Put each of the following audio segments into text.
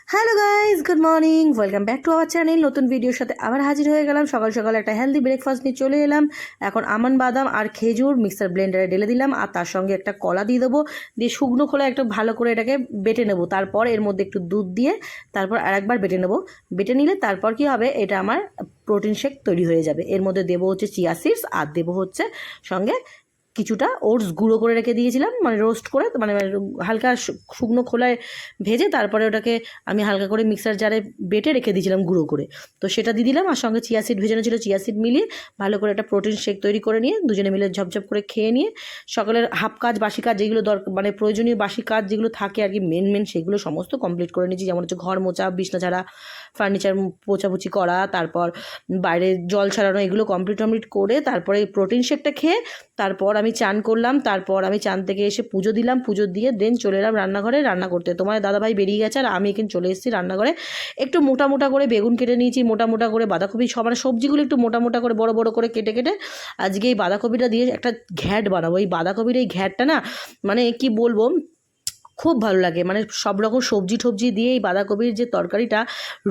Hello guys, good morning, welcome back to our channel. নতুন ভিডিওর সাথে আবার হাজির হয়ে গেলাম। সকাল সকাল একটা হেলদি ব্রেকফাস্ট নিয়ে চলে এলাম। এখন আমন্ড বাদাম আর খেজুর মিক্সার ব্লেন্ডারে ঢেলে দিলাম, আর তার সঙ্গে একটা কলা দিয়ে দেবো, দিয়ে শুকনো খোলা একটু ভালো করে এটাকে বেটে নেবো। তারপর এর মধ্যে একটু দুধ দিয়ে তারপর আরেকবার বেটে নেবো। বেটে নিলে তারপর কি হবে, এটা আমার প্রোটিন শেক তৈরি হয়ে যাবে। এর মধ্যে দেবো হচ্ছে চিয়া সিডস, আর দেবো হচ্ছে সঙ্গে কিছুটা ওটস গুঁড়ো করে রেখে দিয়েছিলাম, মানে রোস্ট করে, মানে হালকা শুকনো খোলায় ভেজে তারপরে ওটাকে আমি হালকা করে মিক্সার জারে বেটে রেখে দিয়েছিলাম গুঁড়ো করে। তো সেটা দিয়ে দিলাম, আর সঙ্গে চিয়া সিড ভেজানো ছিল, চিয়া সিড মিলিয়ে ভালো করে একটা প্রোটিন শেক তৈরি করে নিয়ে দুজনে মিলে ঝপঝপ করে খেয়ে নিয়ে সকালের হাফ কাজ বাসি কাজ যেগুলো দরকার, মানে প্রয়োজনীয় বাসি কাজ যেগুলো থাকে আর কি, মেন সেগুলো সমস্ত কমপ্লিট করে নিয়েছি। যেমন হচ্ছে ঘর মোছা, বিছনা ছাড়া, ফার্নিচার পোছাপুছি করা, তারপর বাইরে জল ছাড়ানো, এগুলো কমপ্লিট করে তারপরে প্রোটিন শেকটা খেয়ে তারপর আমি চান করলাম। তারপর আমি চান থেকে এসে পুজো দিলাম, পুজো দিয়ে দেন চলে এলাম রান্নাঘরে রান্না করতে। তোমার দাদাভাই বেরিয়ে গেছে আর আমি এখানে চলে এসেছি রান্নাঘরে। একটু মোটা মোটা করে বেগুন কেটে নিয়েছি, মোটা মোটা করে বাঁধাকপি, মানে সবজিগুলো একটু মোটা মোটা করে বড় বড় করে কেটে কেটে আজকে এই বাঁধাকপিটা দিয়ে একটা ঘ্যাট বানাবো। এই বাঁধাকপির এই ঘ্যাটটা না, মানে কি বলবো, খুব ভালো লাগে। মানে সব রকম সবজি টবজি দিয়ে এই বাঁধাকপির যে তরকারিটা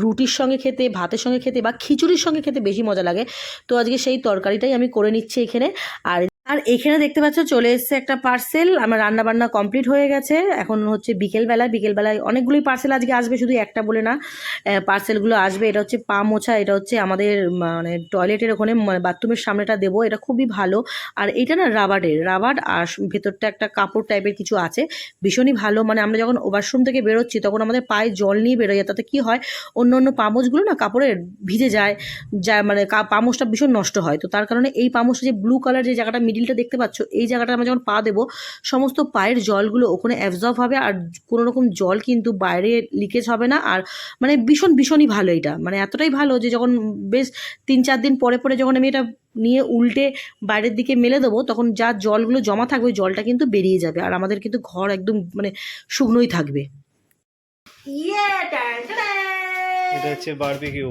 রুটির সঙ্গে খেতে, ভাতের সঙ্গে খেতে বা খিচুড়ির সঙ্গে খেতে বেশি মজা লাগে। তো আজকে সেই তরকারিটাই আমি করে নিচ্ছি এখানে। আর এখানে দেখতে পাচ্ছ চলে এসছে একটা পার্সেল। আমার রান্না বান্না কমপ্লিট হয়ে গেছে। এখন হচ্ছে বিকেলবেলায় অনেকগুলোই পার্সেল আজকে আসবে, শুধু একটা বলে না, পার্সেলগুলো আসবে। এটা হচ্ছে পা মোছা, এটা হচ্ছে আমাদের মানে টয়লেটের ওখানে, মানে বাথরুমের সামনেটা দেবো। এটা খুবই ভালো। আর এটা না রাবার আর ভেতরটা একটা কাপড় টাইপের কিছু আছে, ভীষণই ভালো। মানে আমরা যখন ওয়াশরুম থেকে বেরোচ্ছি তখন আমাদের পায়ে জল নিয়ে বেরোয়, তাতে কী হয়, অন্য পামোচগুলো না কাপড়ের ভিজে যায়, মানে পামোচটা ভীষণ নষ্ট হয়। তো তার কারণে এই পামোচটা, যে ব্লু কালার যে জায়গাটা মিডিলটা দেখতে পাচ্ছ, এই জায়গাটা আমরা যখন পা দেবো সমস্ত পায়ের জলগুলো ওখানে অ্যাবজর্ব হবে, আর কোনো রকম জল কিন্তু বাইরে লিকেজ হবে না। আর মানে ভীষণই ভালো এটা, মানে এতটাই ভালো যে যখন বেশ 3-4 দিন পরে যখন আমি এটা নিয়ে উল্টে বাইরের দিকে মেলে দেবো, তখন যা জলগুলো জমা থাকবে ওই জলটা কিন্তু বেরিয়ে যাবে, আর আমাদের কিন্তু ঘর একদম মানে শুকনোই থাকবে। এটা হচ্ছে বারবিকিউ।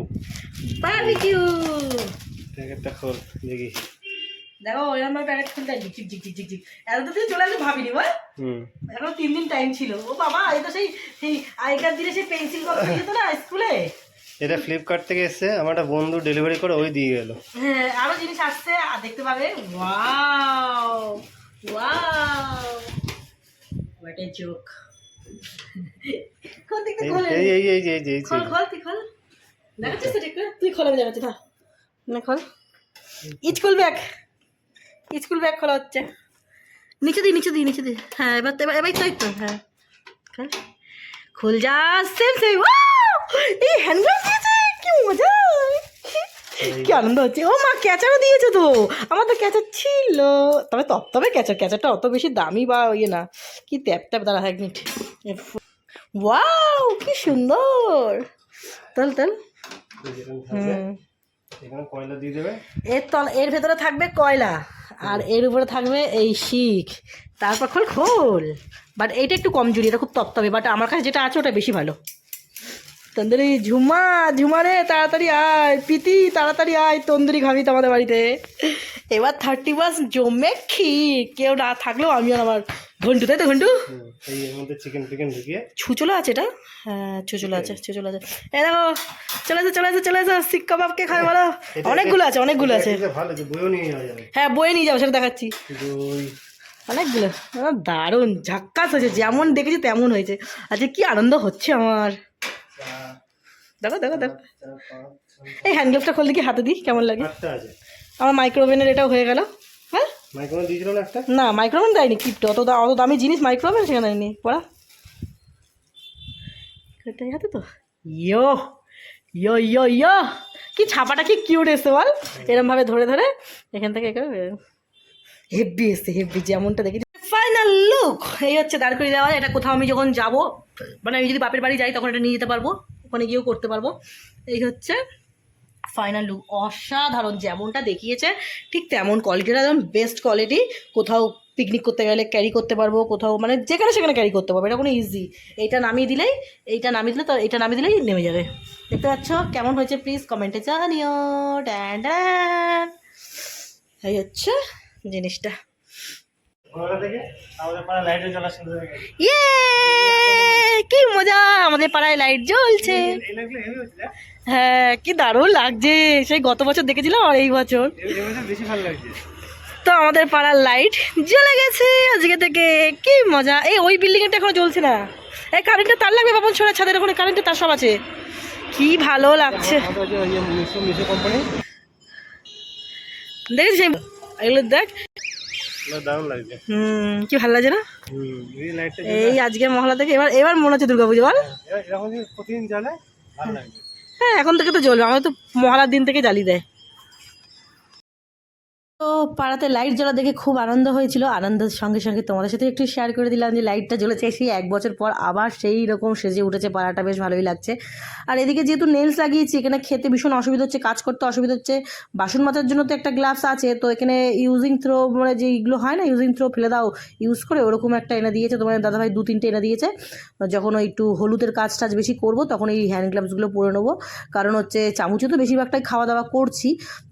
প্যাকেটটা খোল দেখি। দেখো এরকম ভাবে প্যাকেট খুলতে ঝিক ঝিক ঝিক ঝিক ঝিক, এতদিন চলে আসবে ভাবিনি বল। এখন 3 দিন টাইম ছিল। ও বাবা, এটা সেই আগেকার দিনে সেই পেন্সিল বক্স দিত না স্কুলে। এটা ফ্লিপকার্ট থেকে এসেছে, আমার একটা বন্ধু ডেলিভারি করে ওই দিয়ে গেল। হ্যাঁ, আরো জিনিস আসছে আর দেখতে পাবে। Wow wow, what a joke. কোন দিকটা খোলে? এই খোল তুই খোল। দেখাচ্ছিস তো ঠিক করে? তুই খোল, আমি দেখাচ্ছি। না খোল। স্কুল ব্যাগ খোলা হচ্ছে। নিচে দি। হ্যাঁ, এবার তাই তো। হ্যাঁ, খুল যা। সেম। এই হ্যান্ডগ্লাভ দিয়েছে, কি মজা, কি আনন্দ হচ্ছে। ও মা, ক্যাচারও দিয়েছে তো। আমার তো ক্যাচার ছিল, তবে ক্যাচারটা অত বেশি দামি বা ইয়ে না। কি ট্যাপ দাঁড়া, 1 মিনিট। ওয়াও, কি সুন্দর। তল এখানে কয়লা দিয়ে দেবে। এর ভেতরে থাকবে কয়লা, আর এর উপরে থাকবে এই শিক। তারপর খোল। বাট এইটা একটু কমজোরি, এটা খুব তপ্তবে। বাট আমার কাছে যেটা আছে ওটা বেশি ভালো। তন্দুরি ঝুমা রে, তাড়াতাড়ি আয়। প্রীতি, তাড়াতাড়ি আয়, তন্দুরি খাবি তো আমাদের বাড়িতে। এবার 31 জমে ক্ষীর। কেউ না থাকলেও আমি আর আমার ঘন্টু, তাই তো ঘন্টু? এর মধ্যে চিকেন ঢুকিয়ে ছুচলো আছে এটা। হ্যাঁ, ছুচলো আছে। এ দেখো, চলে আসো। শিক কাবাবকে খাবে বলো। অনেকগুলো আছে। ভালো, বইও নিয়ে যাওয়া যাবে। হ্যাঁ, বয়ে নিয়ে যাবো, সেটা দেখাচ্ছি। অনেকগুলো দারুণ ঝাক্কাস হয়েছে, যেমন দেখেছি তেমন হয়েছে। আচ্ছা, কি আনন্দ হচ্ছে আমার। দেখো এই হ্যান্ডগ্লাভটা খুলে দেখি, হাতে দিই কেমন লাগে। আমার মাইক্রোওভেনের এটাও হয়ে গেল। হ্যাঁ, মাইক্রোওভেন দিয়েছিল না একটা? না, মাইক্রোওভেন দেয়নি। কিপটা অত দামি জিনিস মাইক্রোওভেন সেখানে নেয়নি। পড়া হাতে তো। ইয়ো কি ছাপাটা, কি কিউট এসছে বল। এরমভাবে ধরে এখান থেকে হেভি এসছে, হেভি যেমনটা দেখি। ফাইনাল লুক এই হচ্ছে, দাঁড় করে দেওয়া। এটা কোথাও আমি যখন যাবো, মানে আমি যদি বাপের বাড়ি যাই তখন এটা নিয়ে যেতে পারবো, ওখানে গিয়েও করতে পারবো। এই হচ্ছে ফাইনাল লুক। অসাধারণ, যেমনটা দেখিয়েছে ঠিক তেমন কোয়ালিটিটা, একদম বেস্ট কোয়ালিটি। কোথাও পিকনিক করতে গেলে ক্যারি করতে পারবো, কোথাও মানে যেখানে সেখানে ক্যারি করতে পারবো। এটা কোনো ইজি। এটা নামিয়ে দিলে তো এটা নামিয়ে দিলেই নেমে যাবে। দেখতে পাচ্ছ কেমন হয়েছে? প্লিজ কমেন্টে জানিও। এই হচ্ছে জিনিসটা। ওরা থেকে আমাদের পাড়া লাইটে জ্বলা শুরু হয়ে গেছে। ইয়ে কি মজা, আমাদের পাড়ায় লাইট জ্বলছে। এই লাগলে হেভি হচ্ছে না? হ্যাঁ কি দারুণ লাগছে, সেই গত বছর দেখেছিলাম আর এই বছর। এই বছর বেশি ভালো লাগছে। তো আমাদের পাড়ার লাইট জ্বলে গেছে আজকে থেকে, কি মজা। এই ওই বিল্ডিং এরটা এখনো জ্বলছে না, এই কারেন্টের তার লাগবে বাবন ছোড়া, ছাদের ওখানে কারেন্টের তার সব আছে, কি ভালো লাগছে। আমাদের ওই যে মিশো কোম্পানি দেখিস এগুলো দেখ, দারুণ লাগছে। কি ভালো লাগছে না। এই লাইটটা এই আজকে মহলা থেকে এবার এবার মনে হচ্ছে দুর্গা পুজো, বল। এরকম যদি প্রতিদিন জ্বলে ভালো লাগবে। হ্যাঁ এখন থেকে তো জ্বলবে, আমাদের তো মহালার দিন থেকে জ্বালিয়ে দেয়। তো পাড়াতে লাইট জ্বলা দেখে খুব আনন্দ হয়েছিল, আনন্দের সঙ্গে সঙ্গে তোমাদের সাথে একটু শেয়ার করে দিলাম যে লাইটটা জ্বলেছে, সেই 1 বছর পর আবার সেই রকম সেজে উঠেছে পাড়াটা, বেশ ভালোই লাগছে। আর এদিকে যেহেতু নেলস লাগিয়েছি, এখানে খেতে ভীষণ অসুবিধা হচ্ছে, কাজ করতে অসুবিধা হচ্ছে। বাসন মাজার জন্য তো একটা গ্লাভস আছে, তো এখানে ইউজিং থ্রো মানে যেইগুলো হয় না ইউজিং থ্রো ফেলে দাও ইউজ করে, ওরকম একটা এনে দিয়েছে তোমার দাদাভাই, 2-3টে এনে দিয়েছে। যখন ওই একটু হলুদের কাজ টাজ বেশি করবো তখন এই হ্যান্ড গ্লাভসগুলো পরে নেবো, কারণ হচ্ছে চামচে তো বেশিরভাগটাই খাওয়া দাওয়া করছি,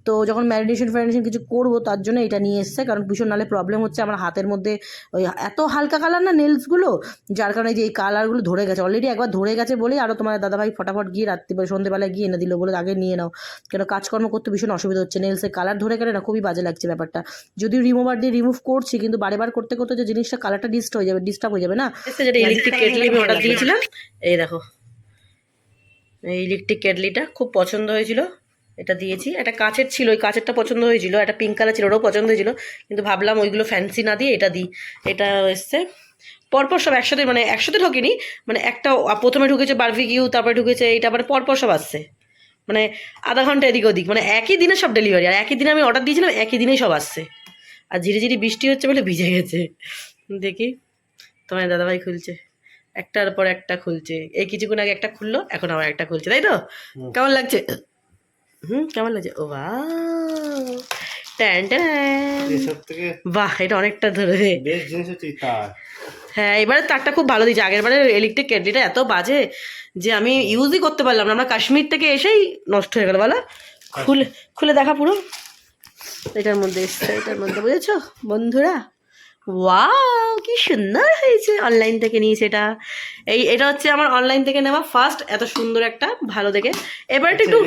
তো যখন ম্যারিনেশন কিছু করবো তার জন্য এটা নিয়ে এসছে, কারণ ভীষণ নাহলে প্রবলেম হচ্ছে আমার হাতের মধ্যে। ওই এত হালকা কালার না নেলসগুলো, যার কারণে যে এই কালারগুলো ধরে গেছে, অলরেডি একবার ধরে গেছে বলেই আরও তোমার দাদাভাই ফটাফট গিয়ে রাত্রিবেলা সন্ধ্যেবেলায় গিয়ে এনে দিল, বলে আগে নিয়ে নাও, কেন কাজকর্ম করতে ভীষণ অসুবিধা হচ্ছে, নেলসের কালার ধরে গেলে না খুবই বাজে লাগছে ব্যাপারটা। যদিও রিমুভার দিয়ে রিমুভ করছি, কিন্তু বারেবার করতে করতে যে জিনিসটা কালারটা ডিস্টার্ব হয়ে যাবে না। যেটা ইলেকট্রিক কেটলি আমি অর্ডার দিয়েছিলাম, এই দেখো এই ইলেকট্রিক কেটলিটা খুব পছন্দ হয়েছিল, এটা দিয়েছি। একটা কাচের ছিল, ওই কাচেরটা পছন্দ হয়েছিল, একটা পিঙ্ক কালার ছিল ওটাও পছন্দ হয়েছিল, কিন্তু ভাবলাম ওইগুলো ফ্যান্সি না দিয়ে এটা দিই। এটা এসছে পরপর সব একসাথে, মানে একসাথে ঢোকেনি, মানে একটা প্রথমে ঢুকেছে বারবিকিউ, তারপরে ঢুকেছে এইটা, মানে পরপর সব আসছে, মানে আধা ঘন্টা এদিক ওদিক, মানে একই দিনে সব ডেলিভারি, আর একই দিনে আমি অর্ডার দিয়েছিলাম, একই দিনেই সব আসছে। আর ঝিরিঝিরি বৃষ্টি হচ্ছে বলে ভিজে গেছে। দেখি তোমার দাদাভাই খুলছে, একটার পর একটা খুলছে, এই কিছুক্ষণ আগে একটা খুললো, এখন আবার একটা খুলছে, তাই তো? কেমন লাগছে? কেমন লাগছে? ও বাহ, ট্যান ট্যান, এসব থেকে বাহ এটা অনেকটা ধরে। বেস্ট জিনিস হচ্ছে এই তার। হ্যাঁ এবারে তারটা খুব ভালো দিয়েছে, আগের বারে ইলেকট্রিক কেটলিটা এত বাজে যে আমি ইউজই করতে পারলাম না, আমরা কাশ্মীর থেকে এসেই নষ্ট হয়ে গেল বলো। খুলে খুলে দেখা পুরো, এটার মধ্যে এসছে, এটার মধ্যে বুঝেছো বন্ধুরা, ওয়াও কি সুন্দর হয়েছে, অনলাইন থেকে নিয়েছে এটা। এটা হচ্ছে আমার অনলাইন থেকে নেওয়া ফার্স্ট এত সুন্দর একটা ভালো দেখে। এবারটা একটু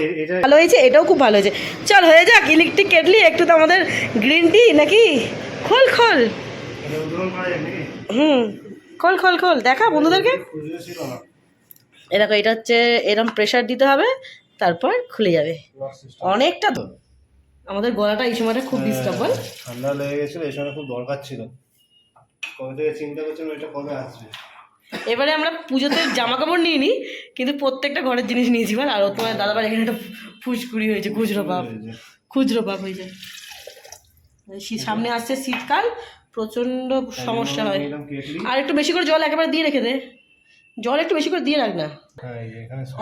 ভালো হয়েছে, এটাও খুব ভালো হয়েছে। চল হয়ে যাক ইলেকট্রিক কেটলি, একটু তো আমাদের গ্রিন টি নাকি, খোল খোল, খোল খোল খোল দেখা বন্ধুদেরকে। এ দেখো এটা হচ্ছে এরকম প্রেশার দিতে হবে, তারপর খুলে যাবে, অনেকটা। আমাদের গলাটা এই সময়টা খুব ডিস্টার্ব, বল। ঠান্ডা লেগে গেছিল, এই সময় খুব দরকার ছিল, কবে থেকে চিন্তা করছিলাম এটা কবে আসবে। এবারে আমরা পুজোতে জামা কাপড় নিয়ে নিই, কিন্তু প্রত্যেকটা ঘরের জিনিস নিয়েছি বল। আর তোমার দাদাবার এখানে একটা ফুসকুড়ি হয়েছে, খুচরো পাপ হয়েছে। সামনে আসছে শীতকাল, প্রচন্ড সমস্যা হয়। আর একটু বেশি করে জল একেবারে দিয়ে রেখে দে, জল একটু বেশি করে দিয়ে রাখ না,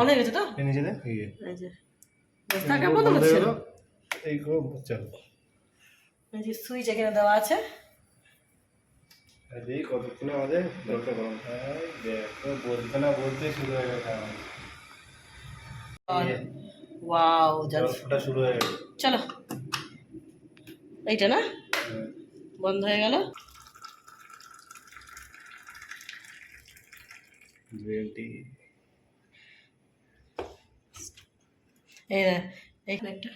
অনেক গেছে তো। সুইচ এখানে দেওয়া আছে, কতক্ষণে আমাদের জলটা গরম হয়, দেখো বলতে না বলতে শুরু হয়ে গেছে, ওয়াও জল ফোটা শুরু হয়ে গেছে। চলো এইটা না বন্ধ হয়ে গেল। এইখানে একটা।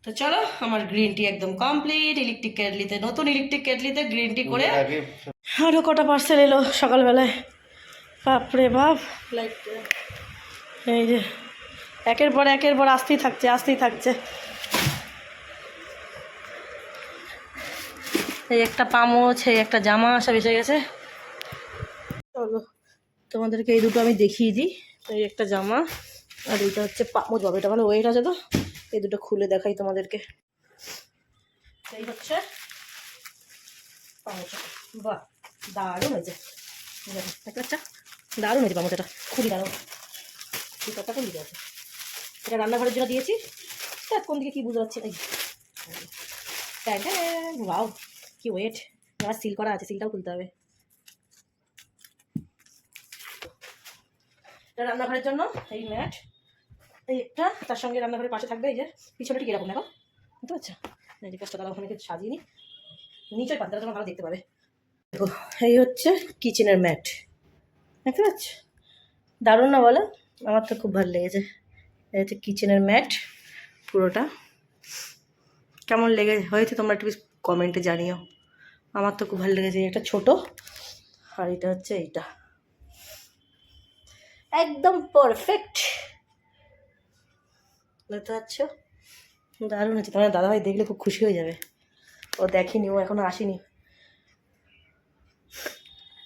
তো চলো আমার গ্রিন টি একদম কমপ্লিট, ইলেকট্রিক কেটলিতে, নতুন ইলেকট্রিক কেটলিতে গ্রিন টি করে। আরও কটা পার্সেল এলো সকালবেলায়, বাপরে বাপ। লাইট এই যে একের পর আসতেই থাকছে। এই একটা পামোচ, এই একটা জামা সব এসে গেছে। চলো তোমাদেরকে এই দুটো আমি দেখিয়ে দিই, এই একটা জামা আর এইটা হচ্ছে পামোচ, বাবা এটা ভালো ওয়েট আছে তো, এই দুটো খুলে দেখাই তোমাদেরকে। এই হচ্ছে পামোচা, বাহ দারুণ হয়েছে, আচ্ছা দারুণ হয়েছে পামোচাটা, খুবই দারুণ, ভিতরটা কোন দিকে আছে, এটা রান্নাঘরের জন্য দিয়েছি, কোন দিকে কি বুঝতে পারছি না। ওয়াও কি ওয়েট, আবার সিল করা আছে, সিলটাও খুলতে হবে। এটা রান্নাঘরের জন্য এই ম্যাট, এই একটা, তার সঙ্গে রান্নাঘরের পাশে থাকবে এই যে পিছনে ঠিক এরকম দেখো, বুঝতে পারছো, এই যে কাজটা দাদা ওখানে সাজিয়ে নি, নিচের পাতাটা তোমার ভালো দেখতে পাবে, দেখো এই হচ্ছে কিচেনের ম্যাট, দেখতে পাচ্ছ? দারুণ না বলো? আমার তো খুব ভালো লেগেছে। এই হচ্ছে কিচেনের ম্যাট পুরোটা। কেমন হয়েছে তোমরা একটু কমেন্টে জানিও। আমার তো খুব ভালো লেগেছে। একটা ছোট, আর এটা হচ্ছে এইটা, একদম পারফেক্ট, দেখতে পাচ্ছ? দারুণ হচ্ছে। তোমার দাদাভাই দেখলে খুব খুশি হয়ে যাবে। ও দেখেনি, ও এখনো আসেনি।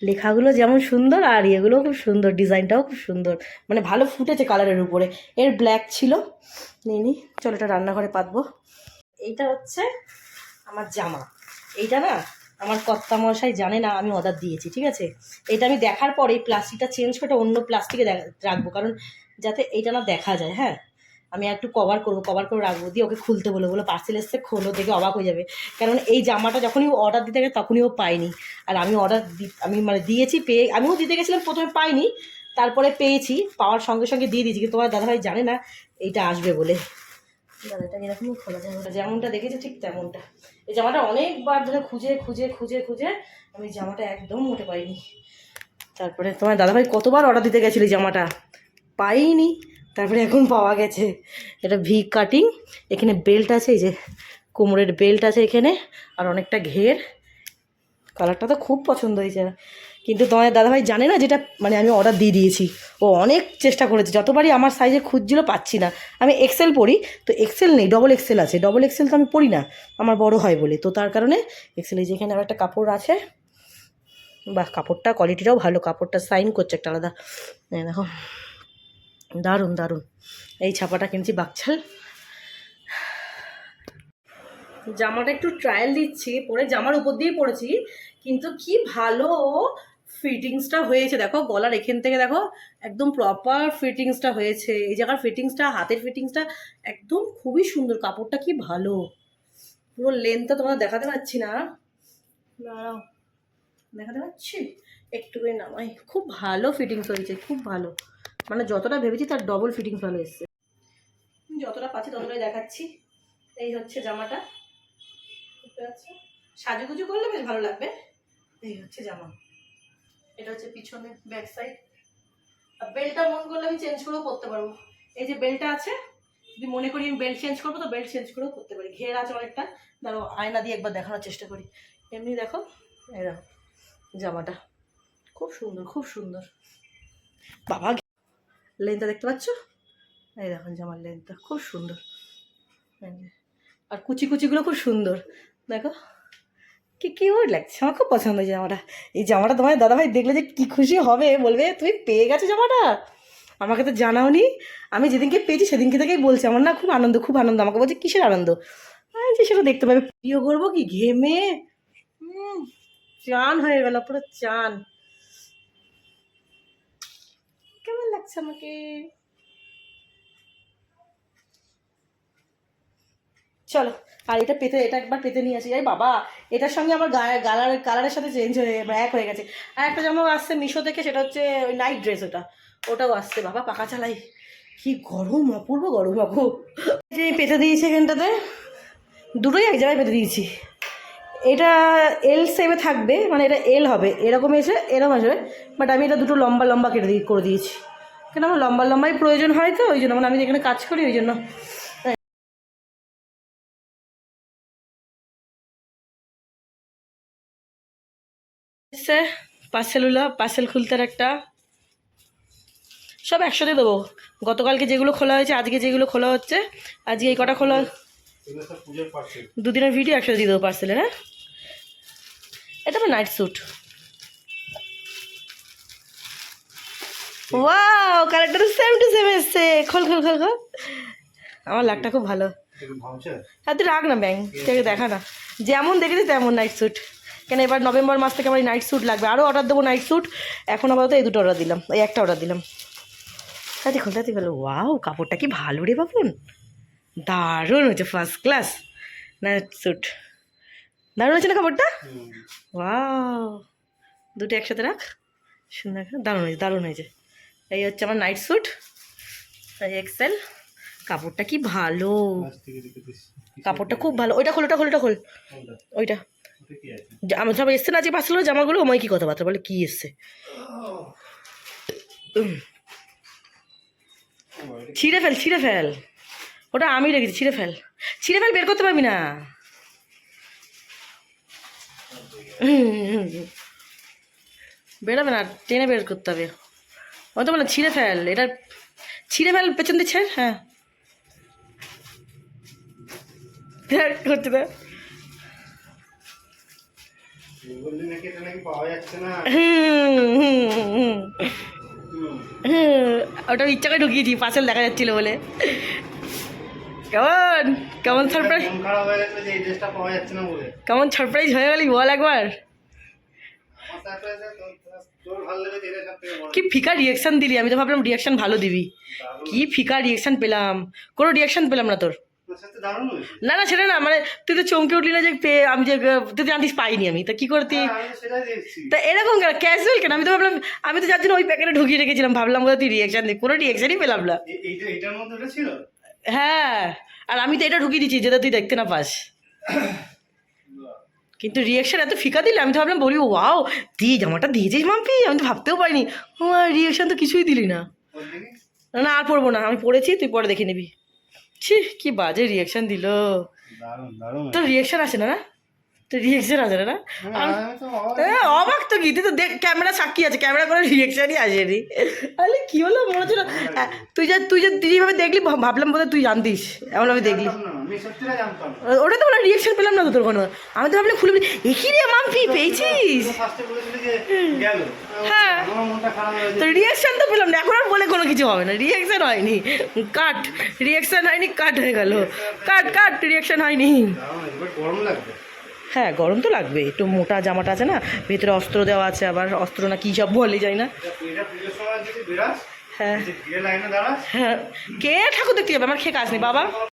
লেখাগুলো যেমন সুন্দর আর ইয়েগুলোও খুব সুন্দর, ডিজাইনটাও খুব সুন্দর, মানে ভালো ফুটেছে কালারের উপরে। এর ব্ল্যাক ছিল, নিই চলো এটা রান্নাঘরে পাতবো। এইটা হচ্ছে আমার জামা। এইটা না আমার কর্তামশাই জানে না আমি অর্ডার দিয়েছি, ঠিক আছে? এটা আমি দেখার পরে এই প্লাস্টিকটা চেঞ্জ করে অন্য প্লাস্টিকে রাখবো, কারণ যাতে এইটা না দেখা যায়। হ্যাঁ, আমি একটু কভার করে রাখবো, দিয়ে ওকে খুলতে বলো পার্সেল এসছে, খোলো, দেখে অবাক হয়ে যাবে। কারণ এই জামাটা যখনই ও অর্ডার দিতে গেছে তখনই ও পাইনি। আর আমি আমি মানে দিয়েছি, আমিও দিতে গেছিলাম, প্রথমে পাইনি, তারপরে পেয়েছি, পাওয়ার সঙ্গে সঙ্গে দিয়ে দিয়েছি। কিন্তু তোমার দাদাভাই জানে না এইটা আসবে বলে। এটা এরকমই খোলা যায়, যেমনটা দেখেছি ঠিক তেমনটা। এই জামাটা অনেকবার ধরে খুঁজে আমি জামাটা একদম মোটে পাইনি। তারপরে তোমার দাদাভাই কতবার অর্ডার দিতে গেছিলো এই জামাটা, পাইনি, তারপরে এখন পাওয়া গেছে। এটা ভি কাটিং, এখানে বেল্ট আছে, এই যে কোমরের বেল্ট আছে এখানে, আর অনেকটা ঘের। কালারটা তো খুব পছন্দ হয়েছে, কিন্তু তোমার দাদাভাই জানে না যেটা মানে আমি অর্ডার দিয়ে দিয়েছি। ও অনেক চেষ্টা করেছে, যতবারই আমার সাইজে খুঁজছিল পাচ্ছি না। আমি এক্সেল পরি, তো এক্সেল নেই, ডবল এক্সেল আছে। ডবল এক্সেল তো আমি পরি না, আমার বড় হয় বলে, তো তার কারণে এক্সেল। এই যেখানে আবার একটা কাপড় আছে, বাহ, কাপড়টা কোয়ালিটিটাও ভালো, কাপড়টা সাইন করছে একটা আলাদা। দেখো দারুণ দারুণ। এই ছাপাটা কিনছি বাকছাল। জামাটা একটু ট্রায়াল দিচ্ছি, পরে জামার উপর দিয়েই পরেছি, কিন্তু কি ভালো ফিটিংসটা হয়েছে। দেখো গলার এখান থেকে দেখো একদম প্রপার ফিটিংসটা হয়েছে। এই জায়গার ফিটিংসটা, হাতের ফিটিংসটা একদম খুবই সুন্দর। কাপড়টা কি ভালো, পুরো লেন্থটা তোমরা দেখাতে পাচ্ছি না, দাঁড়াও দেখাতে পাচ্ছি, একটু করে নামাই। খুব ভালো ফিটিংস হয়েছে, খুব ভালো, মানে যতটা ভেবেছি তার ডবল ফিটিংস ভালো এসছে। যতটা পাচ্ছি ততটাই দেখাচ্ছি। এই হচ্ছে জামাটা, বুঝতে পারছো? সাজুগুজু করলে বেশ ভালো লাগবে। এই হচ্ছে জামা, এটা হচ্ছে পিছনে ব্যাক সাইড। আর বেল্টটা মন করলে আমি চেঞ্জ করেও করতে পারবো। এই যে বেল্টটা আছে, যদি মনে করি আমি বেল্ট চেঞ্জ করবো তো বেল্ট চেঞ্জ করেও করতে পারি। ঘের আছে অনেকটা, ধরো আয়না দিয়ে একবার দেখানোর চেষ্টা করি। এমনি দেখো, এই দেখো জামাটা খুব সুন্দর, খুব সুন্দর। বাবা লেন্থটা দেখতে পাচ্ছ? এই দেখুন জামার লেন্থটা খুব সুন্দর, আর কুচিগুলো খুব সুন্দর। দেখো কি কিউট লাগছে, আমার খুব পছন্দ এই জামাটা। এই জামাটা তোমার দাদাভাই দেখলে যে কি খুশি হবে, বলবে তুমি পেয়ে গেছো জামাটা, আমাকে তো জানাওনি। আমি যেদিনকে পেয়েছি সেদিনকে থেকেই বলছি আমার না খুব আনন্দ, খুব আনন্দ। আমাকে বলছে কিসের আনন্দ? আমি যে সেটা দেখতে পাবে, প্রিয় করবো কি ঘেমে চান হয়ে গেল, পুরো চান। কেমন লাগছে আমাকে? চলো, আর এটা পেতে, এটা একবার পেতে নিয়ে আসি। এই বাবা, এটার সঙ্গে আমার গায়ে কালারের সাথে চেঞ্জ হয়ে এক হয়ে গেছে। আর একটা জামা আসছে মিশো থেকে, সেটা হচ্ছে ওই নাইট ড্রেস, ওটাও আসছে। বাবা পাখা চালাই, কি গরম, অপূর্ব গরম অপূর্ব। যে পেতে দিয়েছি এখানটাতে, দুটোই এক জায়গায় পেতে দিয়েছি। এটা এল শেপে থাকবে, মানে এটা এল হবে, এরকম এসে এরকম আসবে, বাট আমি এটা দুটো লম্বা লম্বা করে দিয়েছি, কেন আমার লম্বা লম্বাই প্রয়োজন হয়, তো ওই জন্য, মানে আমি যেখানে কাজ করি ওই জন্য। এসে পার্সেল খুলতে একটা, সব একসাথে দেবো। গতকালকে যেগুলো খোলা হয়েছে, আজকে যেগুলো খোলা হচ্ছে, আজকে এই কটা খোলা, দুদিনের ভিডিও একসাথে দিয়ে দেবো পার্সেলে। হ্যাঁ, এটা আমার নাইট স্যুট। ওয়াও, কালারটা তো সেম টু সেম এসছে। খোল। আমার লাগটা খুব ভালো। হ্যাঁ তুই রাখ না, ব্যাং থেকে দেখা না, যেমন দেখেছি তেমন নাইট স্যুট। কেন এবার নভেম্বর মাস থেকে আমার নাইট স্যুট লাগবে, আরও অর্ডার দেবো নাইট স্যুট। এখন আপাতত এই দুটো অর্ডার দিলাম, এই একটা অর্ডার দিলাম। তাতে ভালো। ওয়াও, কাপড়টা কি ভালো রে বাপুন, দারুণ হয়েছে, ফার্স্ট ক্লাস নাইট স্যুট। দারুণ হয়েছে না কাপড়টা? ওয়াও, দুটো একসাথে রাখ, সুন্দর, দারুণ হয়েছে। এই হচ্ছে আমার নাইট স্যুট, এই এক্সেল। কাপড়টা কি ভালো, কাপড়টা খুব ভালো। ওইটা খোল, ওইটা ওতে কি আছে? আমার সব এসছে না যে পাঁচশো জামাগুলো আমায় কি কথাবার্তা বলে কি এসছে ছিঁড়ে ফেল ওটা আমি রেখেছি ছিঁড়ে ফেল বের করতে পারবি না বেরোবে না টেনে বের করতে হবে ও তো বলে ছিঁড়ে ফেল এটা ছিঁড়ে ফেল পেছন দিয়ে ছেড় হ্যাঁ করতে দে বললি নাকি এটা নাকি পাওয়া যাচ্ছে না। ওটা ইচ্ছা করে ঢুকিয়েছি পার্সেল দেখা যাচ্ছিল বলে কেমন কেমন সারপ্রাইজ মন খারাপ হয়ে গেছে যে এই ড্রেসটা পাওয়া যাচ্ছে না বলে। কেমন সারপ্রাইজ হয়ে গেলি বল একবার আমার সারপ্রাইজ তোর ভালো লেগেছে এটা সবথেকে বড়। কি ফিকা রিয়াকশান দিলি আমি তো ভাবলাম রিয়াকশান ভালো দিবি কি ফিকা রিয়াকশান পেলাম কোনো রিয়াকশান পেলাম না তোর তোর সাথে দারুণ হয়েছে। না না সেটা না মানে তুই তো চমকে উঠলি না যে পেয়ে আমি যে তুই তো জানিস পাইনি আমি তা কী করতি আমি তো সেটাই দেখছি। তা এরকম কেন ক্যাজুয়াল কেন আমি তো ভাবলাম আমি তো যার জন্য ওই প্যাকেটে ঢুকিয়ে রেখেছিলাম ভাবলাম বোধহয় তুই রিয়াকশান দিই কোনো রিয়াকশানই পেলাম না এইটার মধ্যে ওটা ছিল। হ্যাঁ আর আমি তো এটা ঢুকিয়ে দিচ্ছি যেটা তুই দেখতে না পাস কিন্তু রিয়াকশান এত ফিকা দিলে আমি তো ভাবলাম বলি ওয়াও দিয়ে জামাটা দিয়েছিস মাম্পি আমি তো ভাবতেও পারিনি ও রিয়াকশান তো কিছুই দিলি না ওর দেখি না আর পড়বো না আমি পড়েছি তুই পরে দেখে নিবি ছি কি বাজে রিয়াকশান দিল দারুণ দারুণ। তোর রিয়াকশান আসে না না তোর রিয়াকশান আসে না আমি তো অবাক তো কি তুই তো দেখ ক্যামেরা সাক্ষী আছে ক্যামেরা করে রিয়াকশানই আসেনি আরে কি হলো মনে হচ্ছে না তুই যেভাবে দেখলি ভাবলাম বোধহয় তুই জানতিস এমন আমি দেখলি জানতাম না, আমি সত্যিটা জানতাম না। ওটা তো বলে রিয়াকশান পেলাম না তো তোর কোনো আমি তো ভাবলাম খুলে একই রে মাম্পি পেয়েছিস তুই ফার্স্টে বলেছিলি যে গেল। হ্যাঁ। আমার মনটা খারাপ হয়ে তো রিয়াকশান তো পেলাম না এখন আর বলে কোনো কিছু হবে না রিয়াকশান হয়নি কাট রিয়াকশান হয়নি কাট হয়ে গেল কাট রিয়াকশান হয়নি দারুণ হয়েছে, বাট গরম লাগবে। হ্যাঁ গরম তো লাগবে একটু মোটা জামাটা আছে না ভেতরে অস্ত্র দেওয়া আছে আবার অস্ত্র না কী সব বলে যায় না এটা পুজোর সময় যদি বেরাস, হ্যাঁ যে ভিড়ে লাইনে দাঁড়াস, হ্যাঁ কে ঠাকুর দেখতে যাবে আমার খেয়ে কাজ নেই বাবা